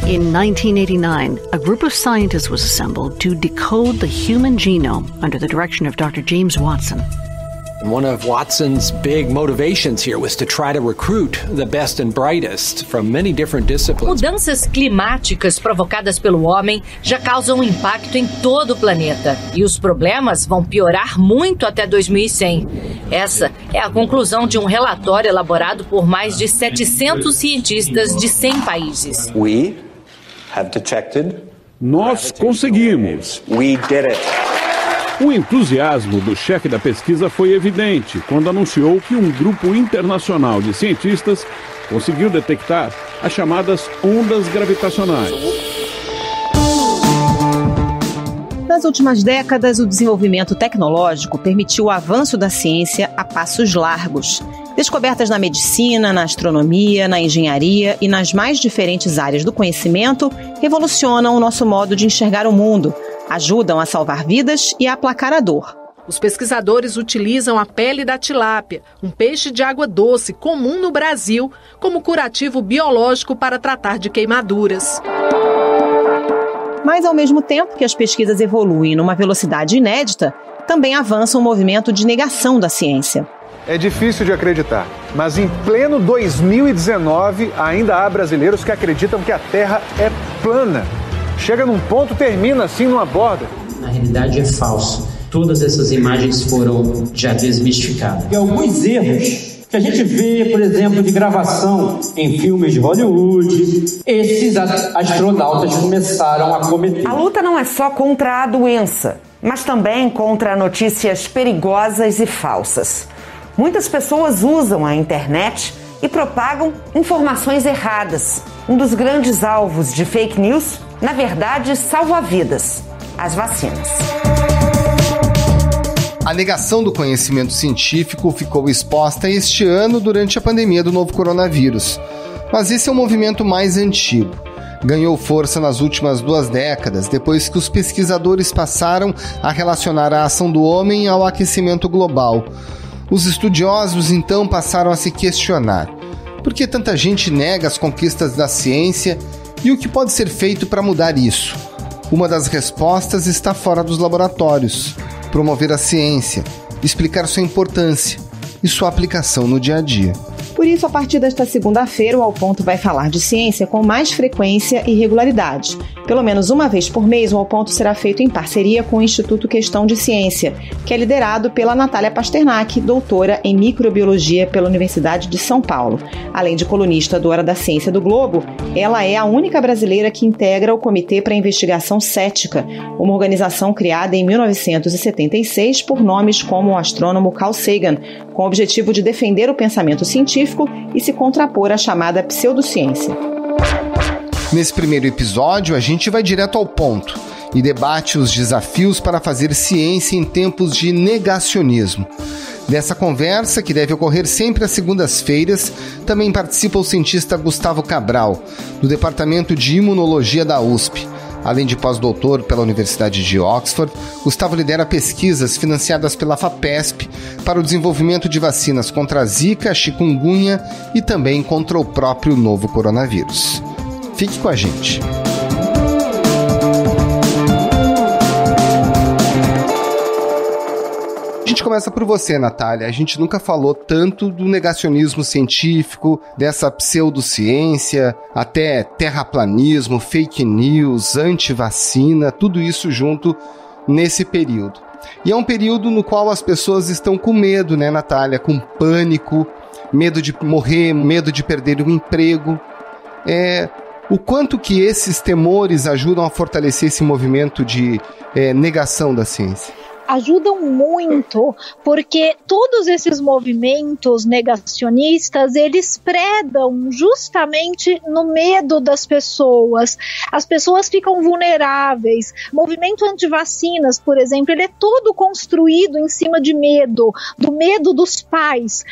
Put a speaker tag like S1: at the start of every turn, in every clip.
S1: In 1989, a group of scientists was assembled to decode the human genome under the direction of Dr. James Watson.
S2: One of Watson's big motivations here was to try to recruit the best and brightest from many different disciplines.
S3: Mudanças climáticas provocadas pelo homem já causam impacto em todo o planeta. E os problemas vão piorar muito até 2100. Essa é a conclusão de um relatório elaborado por mais de 700 cientistas de 100 países.
S4: Nós conseguimos. O entusiasmo do chefe da pesquisa foi evidente quando anunciou que um grupo internacional de cientistas conseguiu detectar as chamadas ondas gravitacionais.
S5: Nas últimas décadas, o desenvolvimento tecnológico permitiu o avanço da ciência a passos largos. Descobertas na medicina, na astronomia, na engenharia e nas mais diferentes áreas do conhecimento revolucionam o nosso modo de enxergar o mundo, ajudam a salvar vidas e a aplacar a dor.
S6: Os pesquisadores utilizam a pele da tilápia, um peixe de água doce comum no Brasil, como curativo biológico para tratar de queimaduras.
S5: Mas, ao mesmo tempo que as pesquisas evoluem numa velocidade inédita, também avança um movimento de negação da ciência.
S7: É difícil de acreditar, mas em pleno 2019 ainda há brasileiros que acreditam que a Terra é plana. Chega num ponto, termina assim numa borda.
S8: Na realidade é falso. Todas essas imagens foram já desmistificadas.
S9: E alguns erros que a gente vê, por exemplo, de gravação em filmes de Hollywood, esses astronautas começaram a cometer.
S10: A luta não é só contra a doença, mas também contra notícias perigosas e falsas. Muitas pessoas usam a internet e propagam informações erradas. Um dos grandes alvos de fake news, na verdade, salva vidas: as vacinas.
S11: A negação do conhecimento científico ficou exposta este ano durante a pandemia do novo coronavírus. Mas esse é um movimento mais antigo. Ganhou força nas últimas 2 décadas, depois que os pesquisadores passaram a relacionar a ação do homem ao aquecimento global. Os estudiosos, então, passaram a se questionar: por que tanta gente nega as conquistas da ciência e o que pode ser feito para mudar isso? Uma das respostas está fora dos laboratórios: promover a ciência, explicar sua importância e sua aplicação no dia a dia.
S5: Por isso, a partir desta segunda-feira, o Ao Ponto vai falar de ciência com mais frequência e regularidade. Pelo menos uma vez por mês, o Ao Ponto será feito em parceria com o Instituto Questão de Ciência, que é liderado pela Natália Pasternak, doutora em microbiologia pela Universidade de São Paulo. Além de colunista do Hora da Ciência do Globo, ela é a única brasileira que integra o Comitê para a Investigação Cética, uma organização criada em 1976 por nomes como o astrônomo Carl Sagan, com o objetivo de defender o pensamento científico e se contrapor à chamada pseudociência.
S11: Nesse primeiro episódio, a gente vai direto ao ponto e debate os desafios para fazer ciência em tempos de negacionismo. Dessa conversa, que deve ocorrer sempre às segundas-feiras, também participa o cientista Gustavo Cabral, do Departamento de Imunologia da USP. Além de pós-doutor pela Universidade de Oxford, Gustavo lidera pesquisas financiadas pela FAPESP para o desenvolvimento de vacinas contra a Zika, chikungunya e também contra o próprio novo coronavírus. Fique com a gente. A gente começa por você, Natália. A gente nunca falou tanto do negacionismo científico, dessa pseudociência, até terraplanismo, fake news, antivacina, tudo isso junto nesse período. E é um período no qual as pessoas estão com medo, né, Natália? Com pânico, medo de morrer, medo de perder o emprego. O quanto que esses temores ajudam a fortalecer esse movimento de negação da ciência?
S12: Ajudam muito, porque todos esses movimentos negacionistas, eles predam justamente no medo das pessoas. As pessoas ficam vulneráveis. Movimento antivacinas, por exemplo, ele é todo construído em cima de medo, do medo dos pais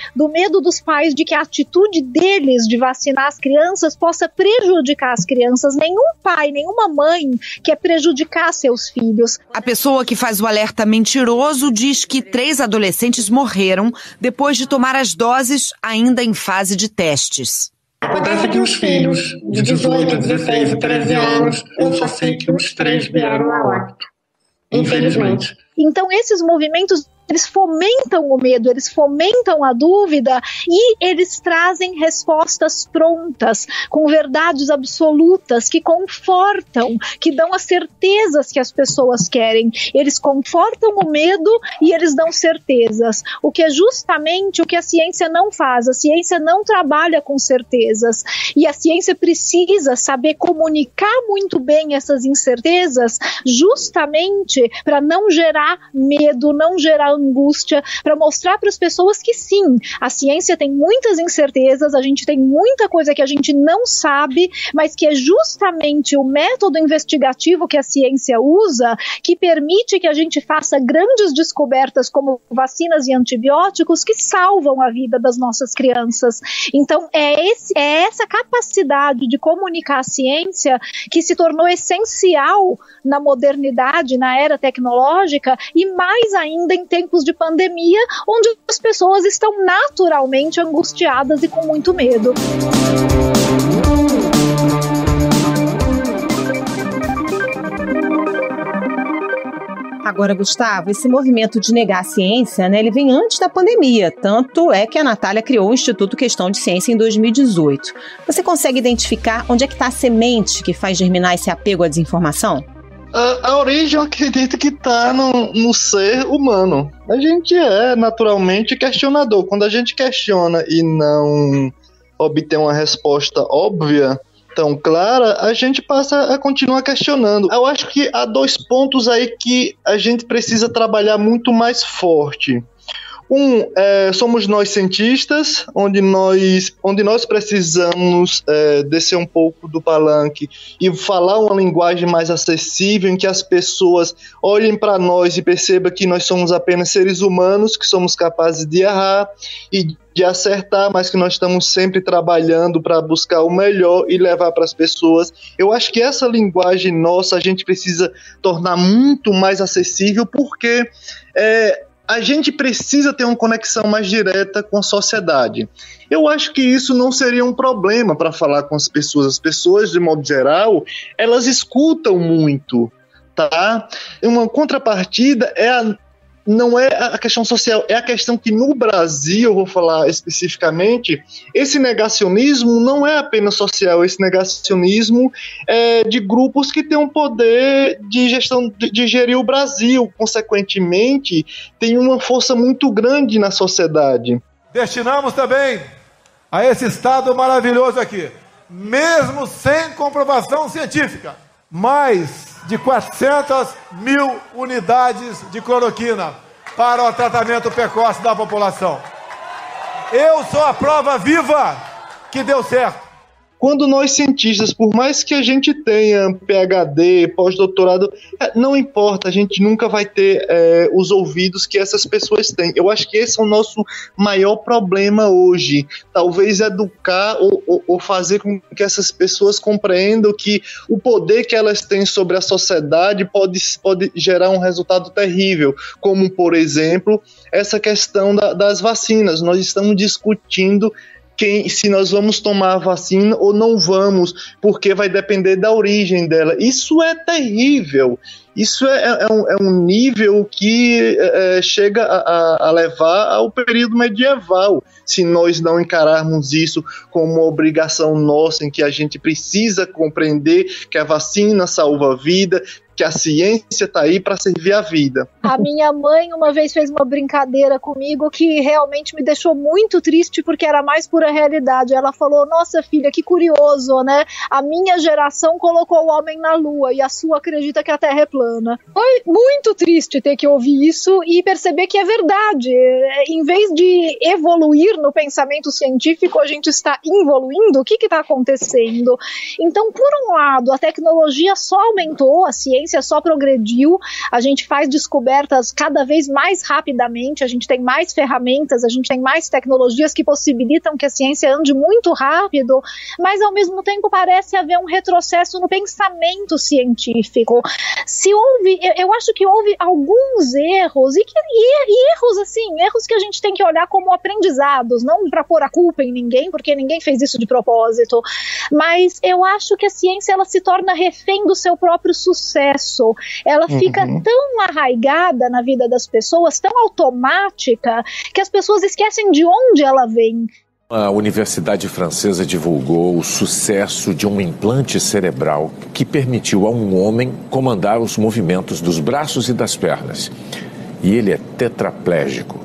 S12: de que a atitude deles de vacinar as crianças possa prejudicar as crianças. Nenhum pai, nenhuma mãe quer prejudicar seus filhos.
S13: A pessoa que faz o alerta mentiroso diz que 3 adolescentes morreram depois de tomar as doses ainda em fase de testes.
S14: Acontece que os filhos de 18, 16 e 13 anos, eu só sei que os 3 vieram a óbito, infelizmente.
S12: Então esses movimentos, eles fomentam o medo, eles fomentam a dúvida e eles trazem respostas prontas, com verdades absolutas, que confortam, que dão as certezas que as pessoas querem. Eles confortam o medo e eles dão certezas, o que é justamente o que a ciência não faz. A ciência não trabalha com certezas e a ciência precisa saber comunicar muito bem essas incertezas, justamente para não gerar medo, não gerar angústia, para mostrar para as pessoas que sim, a ciência tem muitas incertezas, a gente tem muita coisa que a gente não sabe, mas que é justamente o método investigativo que a ciência usa que permite que a gente faça grandes descobertas como vacinas e antibióticos que salvam a vida das nossas crianças. Então é essa capacidade de comunicar a ciência que se tornou essencial na modernidade, na era tecnológica, e mais ainda em tempos de pandemia, onde as pessoas estão naturalmente angustiadas e com muito medo.
S5: Agora, Gustavo, esse movimento de negar a ciência, né, ele vem antes da pandemia. Tanto é que a Natália criou o Instituto Questão de Ciência em 2018. Você consegue identificar onde é que está a semente que faz germinar esse apego à desinformação?
S15: A origem, eu acredito que está no ser humano. A gente é naturalmente questionador. Quando a gente questiona e não obtém uma resposta óbvia, tão clara, a gente passa a continuar questionando. Eu acho que há 2 pontos aí que a gente precisa trabalhar muito mais forte. Somos nós cientistas, onde nós precisamos descer um pouco do palanque e falar uma linguagem mais acessível, em que as pessoas olhem para nós e percebam que nós somos apenas seres humanos, que somos capazes de errar e de acertar, mas que nós estamos sempre trabalhando para buscar o melhor e levar para as pessoas. Eu acho que essa linguagem nossa a gente precisa tornar muito mais acessível, porque a gente precisa ter uma conexão mais direta com a sociedade. Eu acho que isso não seria um problema para falar com as pessoas. As pessoas, de modo geral, elas escutam muito, tá? Uma contrapartida não é a questão social, é a questão que no Brasil, eu vou falar especificamente, esse negacionismo não é apenas social, esse negacionismo é de grupos que têm um poder de gestão, de gerir o Brasil, consequentemente, tem uma força muito grande na sociedade.
S16: Destinamos também a esse estado maravilhoso aqui, mesmo sem comprovação científica, mais de 400 mil unidades de cloroquina para o tratamento precoce da população. Eu sou a prova viva que deu certo.
S15: Quando nós cientistas, por mais que a gente tenha PhD, pós-doutorado, não importa, a gente nunca vai ter os ouvidos que essas pessoas têm. Eu acho que esse é o nosso maior problema hoje. Talvez educar ou fazer com que essas pessoas compreendam que o poder que elas têm sobre a sociedade pode gerar um resultado terrível, como, por exemplo, essa questão das vacinas. Nós estamos discutindo se nós vamos tomar a vacina ou não vamos, porque vai depender da origem dela. Isso é terrível. Isso é um nível que chega a levar ao período medieval, se nós não encararmos isso como uma obrigação nossa, em que a gente precisa compreender que a vacina salva a vida, que a ciência está aí para servir a vida.
S12: A minha mãe uma vez fez uma brincadeira comigo que realmente me deixou muito triste, porque era a mais pura realidade. Ela falou: nossa filha, que curioso, né? A minha geração colocou o homem na lua e a sua acredita que a Terra é plana. Foi muito triste ter que ouvir isso e perceber que é verdade. Em vez de evoluir no pensamento científico, a gente está involuindo. O que está acontecendo? Então, por um lado, a tecnologia só aumentou, a ciência ciência só progrediu, a gente faz descobertas cada vez mais rapidamente, a gente tem mais ferramentas, a gente tem mais tecnologias que possibilitam que a ciência ande muito rápido, mas ao mesmo tempo parece haver um retrocesso no pensamento científico. Eu acho que houve alguns erros, e erros assim, erros que a gente tem que olhar como aprendizados, não para pôr a culpa em ninguém, porque ninguém fez isso de propósito, mas eu acho que a ciência ela se torna refém do seu próprio sucesso, ela fica tão arraigada na vida das pessoas, tão automática, que as pessoas esquecem de onde ela vem.
S17: A Universidade Francesa divulgou o sucesso de um implante cerebral que permitiu a um homem comandar os movimentos dos braços e das pernas. E ele é tetraplégico.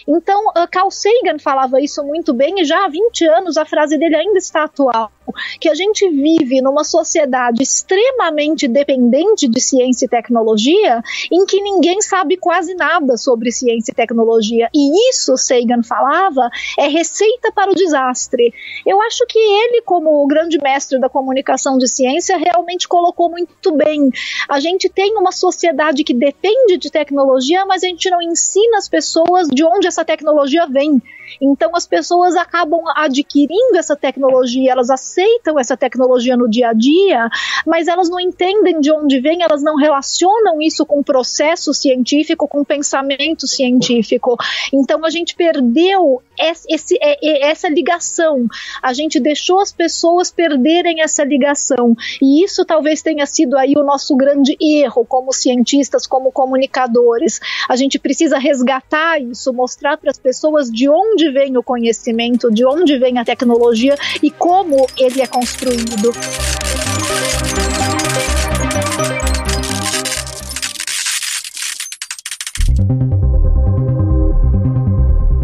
S12: Então, Carl Sagan falava isso muito bem, e já há 20 anos a frase dele ainda está atual, que a gente vive numa sociedade extremamente dependente de ciência e tecnologia, em que ninguém sabe quase nada sobre ciência e tecnologia, e isso, Sagan falava, é receita para o desastre. Eu acho que ele, como o grande mestre da comunicação de ciência, realmente colocou muito bem. A gente tem uma sociedade que depende de tecnologia, mas a gente não ensina as pessoas de onde essa tecnologia vem. Então as pessoas acabam adquirindo essa tecnologia, elas aceitam essa tecnologia no dia a dia, mas elas não entendem de onde vem, elas não relacionam isso com processo científico, com pensamento científico. Então a gente perdeu essa ligação, a gente deixou as pessoas perderem essa ligação, e isso talvez tenha sido aí o nosso grande erro como cientistas, como comunicadores. A gente precisa resgatar isso, mostrar para as pessoas de onde vem o conhecimento, de onde vem a tecnologia e como ele é construído.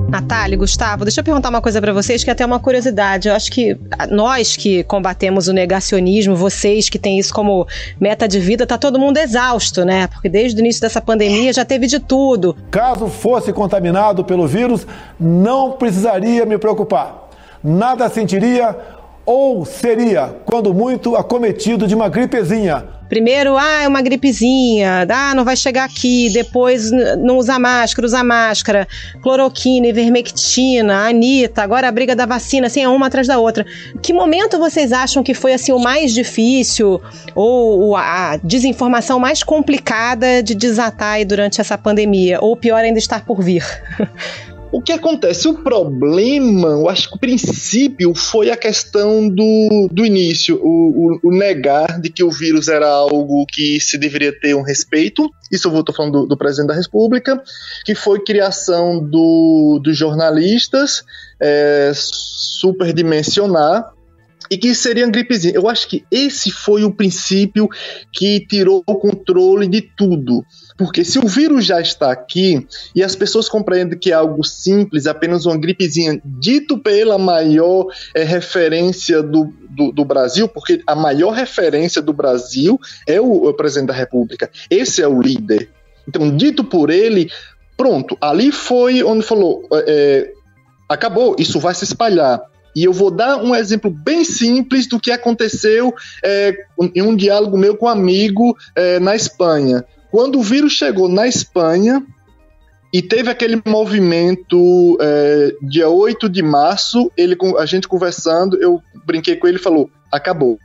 S5: Natália, Gustavo, deixa eu perguntar uma coisa para vocês, que é até uma curiosidade. Eu acho que nós que combatemos o negacionismo, vocês que têm isso como meta de vida, tá todo mundo exausto, né? Porque desde o início dessa pandemia já teve de tudo.
S16: Caso fosse contaminado pelo vírus, não precisaria me preocupar. Nada sentiria ou seria, quando muito, acometido de uma gripezinha.
S5: Primeiro, é uma gripezinha, não vai chegar aqui, depois não usa máscara, cloroquina, ivermectina, Anitta, agora a briga da vacina, assim, é uma atrás da outra. Que momento vocês acham que foi assim o mais difícil ou a desinformação mais complicada de desatar aí durante essa pandemia? Ou pior ainda, estar por vir?
S15: O que acontece? O problema, eu acho que o princípio foi a questão do início, o negar de que o vírus era algo que se deveria ter um respeito. Isso eu estou falando do presidente da República, que foi criação dos jornalistas, superdimensionar, e que seria uma gripezinha. Eu acho que esse foi o princípio que tirou o controle de tudo. Porque se o vírus já está aqui e as pessoas compreendem que é algo simples, apenas uma gripezinha, dito pela maior referência do Brasil, porque a maior referência do Brasil é o presidente da República. Esse é o líder. Então, dito por ele, pronto, ali foi onde falou, acabou, isso vai se espalhar. E eu vou dar um exemplo bem simples do que aconteceu em um diálogo meu com um amigo na Espanha. Quando o vírus chegou na Espanha e teve aquele movimento dia 8 de março, a gente conversando, eu brinquei com ele e falou, acabou,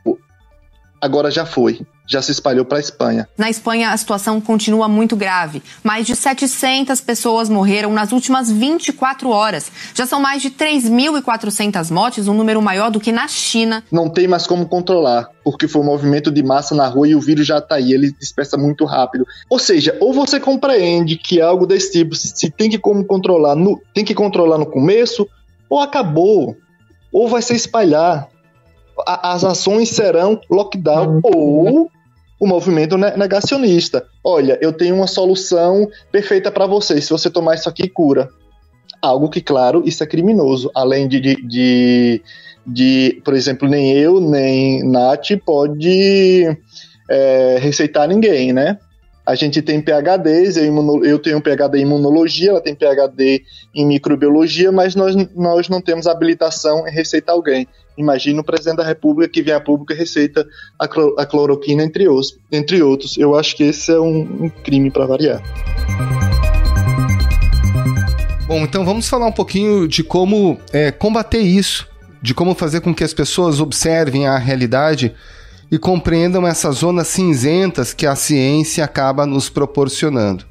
S15: agora já foi. Já se espalhou para a Espanha.
S18: Na Espanha, a situação continua muito grave. Mais de 700 pessoas morreram nas últimas 24 horas. Já são mais de 3.400 mortes, um número maior do que na China.
S15: Não tem mais como controlar, porque foi um movimento de massa na rua e o vírus já está aí, ele dispersa muito rápido. Ou seja, ou você compreende que algo desse tipo se tem que controlar no começo, ou acabou, ou vai se espalhar. As ações serão lockdown ou o movimento negacionista. Olha, eu tenho uma solução perfeita para você. Se você tomar isso aqui, cura. Algo que, claro, isso é criminoso. Além de por exemplo, nem eu, nem Nath pode receitar ninguém, né? A gente tem PhDs, eu tenho PhD em imunologia, ela tem PhD em microbiologia, mas nós não temos habilitação em receitar alguém. Imagina o presidente da República que vem a público e receita a cloroquina, entre outros. Eu acho que esse é um crime para variar.
S11: Bom, então vamos falar um pouquinho de como combater isso, de como fazer com que as pessoas observem a realidade e compreendam essas zonas cinzentas que a ciência acaba nos proporcionando.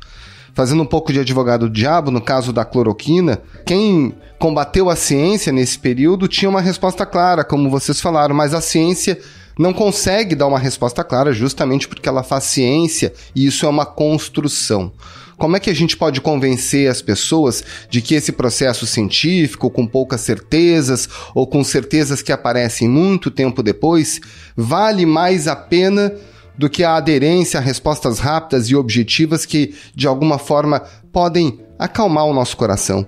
S11: Fazendo um pouco de advogado do diabo, no caso da cloroquina, quem combateu a ciência nesse período tinha uma resposta clara, como vocês falaram, mas a ciência não consegue dar uma resposta clara justamente porque ela faz ciência e isso é uma construção. Como é que a gente pode convencer as pessoas de que esse processo científico, com poucas certezas ou com certezas que aparecem muito tempo depois, vale mais a pena do que a aderência a respostas rápidas e objetivas que, de alguma forma, podem acalmar o nosso coração?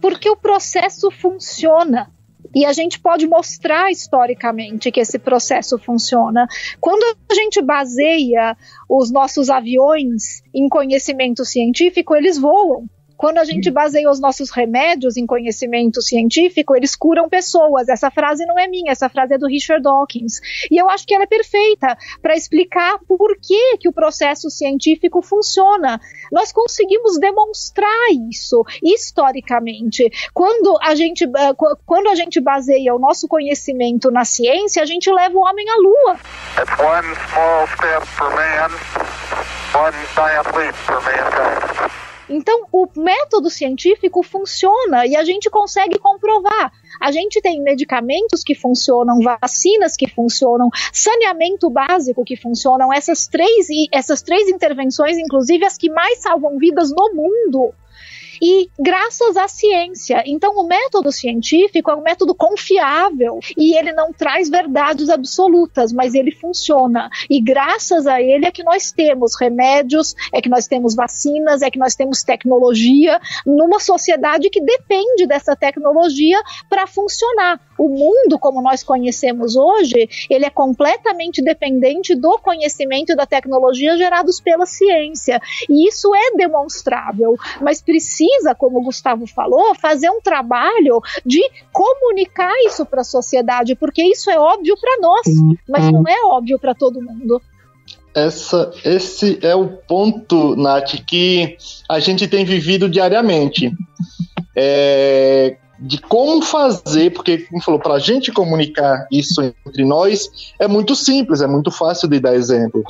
S12: Porque o processo funciona. E a gente pode mostrar historicamente que esse processo funciona. Quando a gente baseia os nossos aviões em conhecimento científico, eles voam. Quando a gente baseia os nossos remédios em conhecimento científico, eles curam pessoas. Essa frase não é minha, essa frase é do Richard Dawkins. E eu acho que ela é perfeita para explicar por que o processo científico funciona. Nós conseguimos demonstrar isso historicamente. Quando a gente baseia o nosso conhecimento na ciência, a gente leva o homem à Lua.
S19: It's one small step for man, one giant leap for mankind.
S12: Então, o método científico funciona e a gente consegue comprovar. A gente tem medicamentos que funcionam, vacinas que funcionam, saneamento básico que funcionam. Essas três intervenções, inclusive as que mais salvam vidas no mundo. E graças à ciência. Então o método científico é um método confiável e ele não traz verdades absolutas, mas ele funciona. E graças a ele é que nós temos remédios, é que nós temos vacinas, é que nós temos tecnologia numa sociedade que depende dessa tecnologia para funcionar. O mundo, como nós conhecemos hoje, ele é completamente dependente do conhecimento e da tecnologia gerados pela ciência. E isso é demonstrável, mas precisa, como o Gustavo falou, fazer um trabalho de comunicar isso para a sociedade, porque isso é óbvio para nós, mas não é óbvio para todo mundo.
S15: Esse é o ponto, Nath, que a gente tem vivido diariamente. De como fazer, porque, como falou, para a gente comunicar isso entre nós é muito simples, é muito fácil de dar exemplo.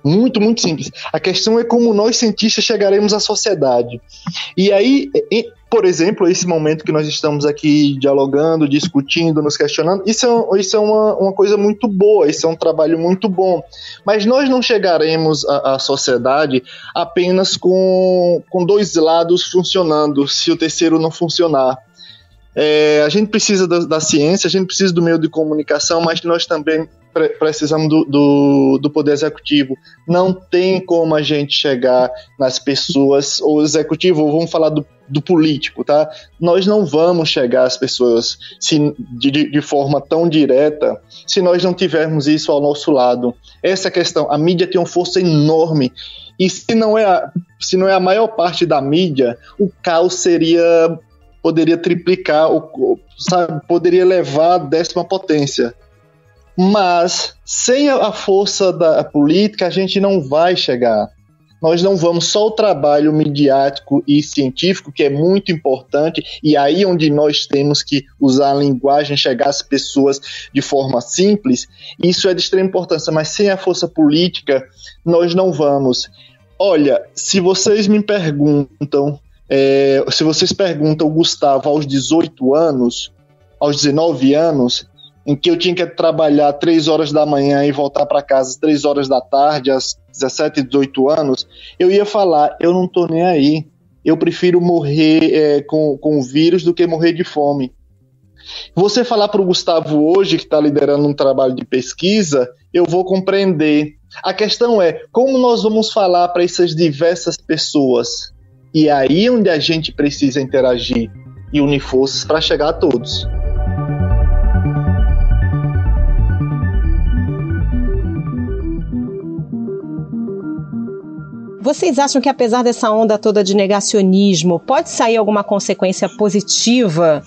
S15: Muito, muito simples. A questão é como nós, cientistas, chegaremos à sociedade. E aí, por exemplo, esse momento que nós estamos aqui dialogando, discutindo, nos questionando, isso é uma coisa muito boa, isso é um trabalho muito bom. Mas nós não chegaremos à sociedade apenas com dois lados funcionando, se o terceiro não funcionar. A gente precisa da ciência, a gente precisa do meio de comunicação, mas nós também precisamos do poder executivo. Não tem como a gente chegar nas pessoas, ou executivo, ou vamos falar do político, tá? Nós não vamos chegar às pessoas de forma tão direta se nós não tivermos isso ao nosso lado. Essa é a questão. A mídia tem uma força enorme. E se não é a maior parte da mídia, o caos poderia triplicar, poderia levar a 10ª potência. Mas, sem a força da política, a gente não vai chegar. Nós não vamos, só o trabalho midiático e científico, que é muito importante, e aí onde nós temos que usar a linguagem, chegar às pessoas de forma simples, isso é de extrema importância, mas sem a força política, nós não vamos. Olha, se vocês me perguntam, se vocês perguntam o Gustavo aos 18 anos, aos 19 anos, em que eu tinha que trabalhar 3 horas da manhã e voltar para casa às 3 horas da tarde, às 17, 18 anos, eu ia falar, eu não tô nem aí, eu prefiro morrer com o vírus do que morrer de fome. Você falar para o Gustavo hoje, que está liderando um trabalho de pesquisa, eu vou compreender. A questão é, como nós vamos falar para essas diversas pessoas? E é aí onde a gente precisa interagir e unir forças para chegar a todos.
S5: Vocês acham que apesar dessa onda toda de negacionismo, pode sair alguma consequência positiva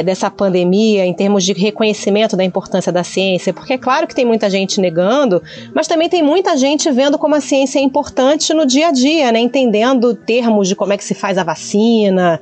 S5: dessa pandemia em termos de reconhecimento da importância da ciência? Porque é claro que tem muita gente negando, mas também tem muita gente vendo como a ciência é importante no dia a dia, né? Entendendo termos de como é que se faz a vacina,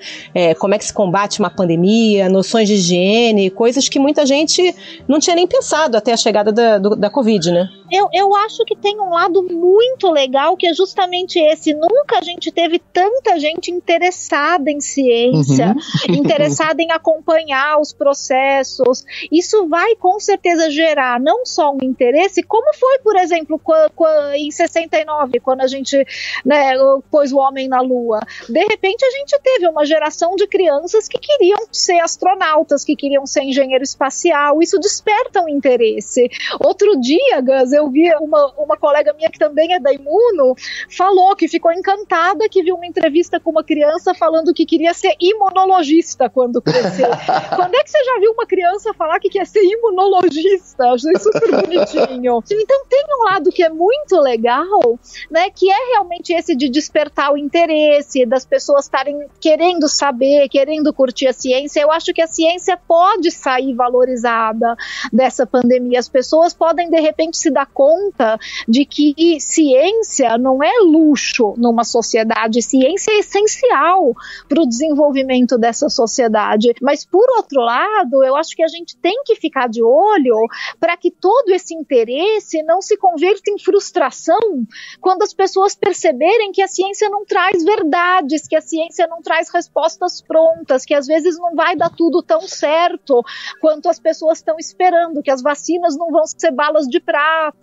S5: como é que se combate uma pandemia, noções de higiene, coisas que muita gente não tinha nem pensado até a chegada da Covid, né?
S12: Eu acho que tem um lado muito legal, que é justamente esse. Nunca a gente teve tanta gente interessada em ciência, interessada em acompanhar os processos. Isso vai com certeza gerar não só um interesse, como foi, por exemplo, em 69, quando a gente pôs o homem na Lua. De repente a gente teve uma geração de crianças que queriam ser astronautas, que queriam ser engenheiro espacial. Isso desperta um interesse. Outro dia, Gus, eu vi uma colega minha que também é da Imuno, falou que ficou encantada, que viu uma entrevista com uma criança falando que queria ser imunologista quando crescer. Quando é que você já viu uma criança falar que quer ser imunologista? Achei super bonitinho. Então tem um lado que é muito legal, né, que é realmente esse de despertar o interesse, das pessoas estarem querendo saber, querendo curtir a ciência. Eu acho que a ciência pode sair valorizada dessa pandemia. As pessoas podem, de repente, se dar conta de que ciência não é luxo numa sociedade, ciência é essencial para o desenvolvimento dessa sociedade. Mas, por outro lado, eu acho que a gente tem que ficar de olho para que todo esse interesse não se converta em frustração quando as pessoas perceberem que a ciência não traz verdades, que a ciência não traz respostas prontas, que às vezes não vai dar tudo tão certo quanto as pessoas estão esperando, que as vacinas não vão ser balas de prata,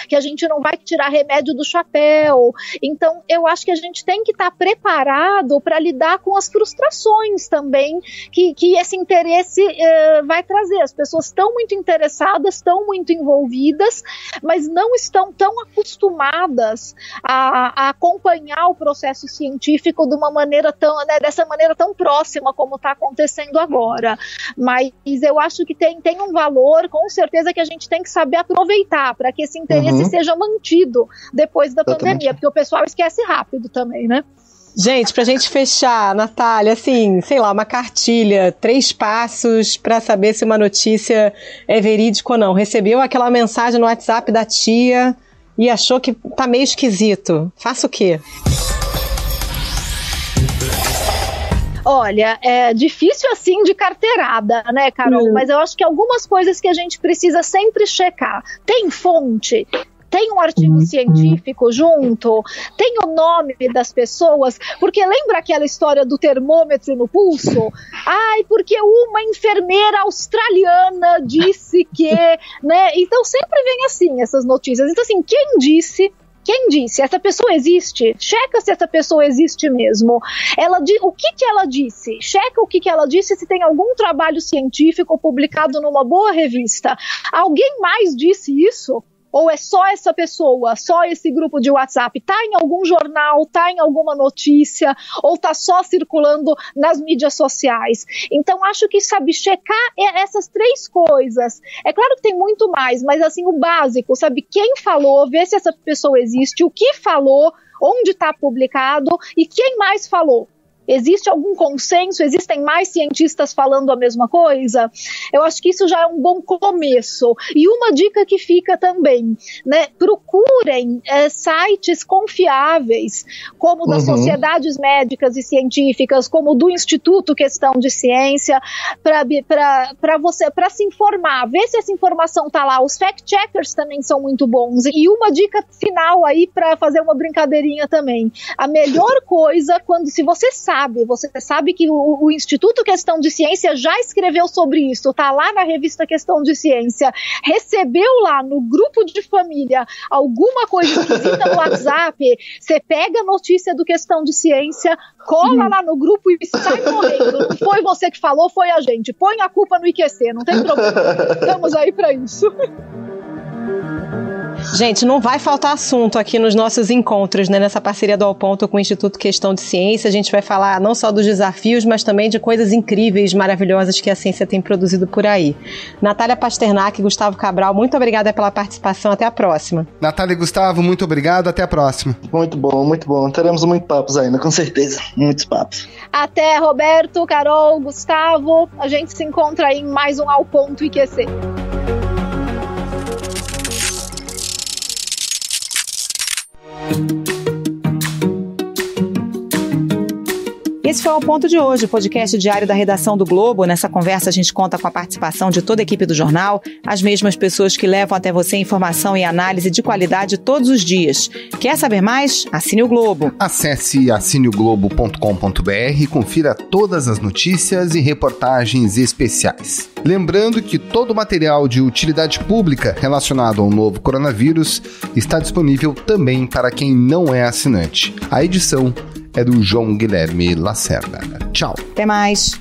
S12: que a gente não vai tirar remédio do chapéu. Então, eu acho que a gente tem que estar preparado para lidar com as frustrações também que esse interesse vai trazer. As pessoas estão muito interessadas, estão muito envolvidas, mas não estão tão acostumadas a acompanhar o processo científico de uma maneira dessa maneira tão próxima como está acontecendo agora. Mas eu acho que tem um valor, com certeza, que a gente tem que saber aproveitar para que esse interesse seja mantido depois da pandemia, porque o pessoal esquece rápido também, né?
S5: Gente, pra gente fechar, Natália, assim, sei lá, uma cartilha, 3 passos pra saber se uma notícia é verídica ou não. Recebeu aquela mensagem no WhatsApp da tia e achou que tá meio esquisito. Faça o quê?
S12: Olha, é difícil assim de carteirada, né, Carol? Mas eu acho que algumas coisas que a gente precisa sempre checar. Tem fonte? Tem um artigo científico junto? Tem o nome das pessoas? Porque lembra aquela história do termômetro no pulso? Ai, porque uma enfermeira australiana disse que, né? Então sempre vem assim essas notícias. Então assim, quem disse? Quem disse? Essa pessoa existe? Checa se essa pessoa existe mesmo. O que ela disse? Checa o que ela disse, se tem algum trabalho científico publicado numa boa revista. Alguém mais disse isso? Ou é só essa pessoa, só esse grupo de WhatsApp? Tá em algum jornal, tá em alguma notícia, ou tá só circulando nas mídias sociais? Então acho que, sabe, checar essas 3 coisas. É claro que tem muito mais, mas assim, o básico, sabe, quem falou, ver se essa pessoa existe, o que falou, onde está publicado e quem mais falou. Existe algum consenso? Existem mais cientistas falando a mesma coisa? Eu acho que isso já é um bom começo. E uma dica que fica também, né? Procurem sites confiáveis, como das sociedades médicas e científicas, como do Instituto Questão de Ciência, para se informar, ver se essa informação está lá. Os fact-checkers também são muito bons. E uma dica final aí para fazer uma brincadeirinha também. A melhor coisa, se você sabe que o Instituto Questão de Ciência já escreveu sobre isso, tá lá na revista Questão de Ciência, recebeu lá no grupo de família alguma coisa esquisita no WhatsApp, você pega a notícia do Questão de Ciência, cola lá no grupo e sai correndo. Não foi você que falou, foi a gente. Põe a culpa no IQC, não tem problema. Estamos aí para isso.
S5: Gente, não vai faltar assunto aqui nos nossos encontros, né? Nessa parceria do Ao Ponto com o Instituto Questão de Ciência. A gente vai falar não só dos desafios, mas também de coisas incríveis, maravilhosas que a ciência tem produzido por aí. Natália Pasternak e Gustavo Cabral, muito obrigada pela participação. Até a próxima.
S11: Natália e Gustavo, muito obrigado. Até a próxima.
S15: Muito bom, muito bom. Teremos muitos papos ainda, com certeza. Muitos papos.
S12: Até, Roberto, Carol, Gustavo. A gente se encontra aí em mais um Ao Ponto IQC.
S5: Esse foi o Ao Ponto de hoje, o podcast diário da redação do Globo. Nessa conversa a gente conta com a participação de toda a equipe do jornal, as mesmas pessoas que levam até você informação e análise de qualidade todos os dias. Quer saber mais? Assine o Globo.
S11: Acesse assineoglobo.com.br e confira todas as notícias e reportagens especiais. Lembrando que todo o material de utilidade pública relacionado ao novo coronavírus está disponível também para quem não é assinante. A edição é do João Guilherme Lacerda. Tchau.
S5: Até mais.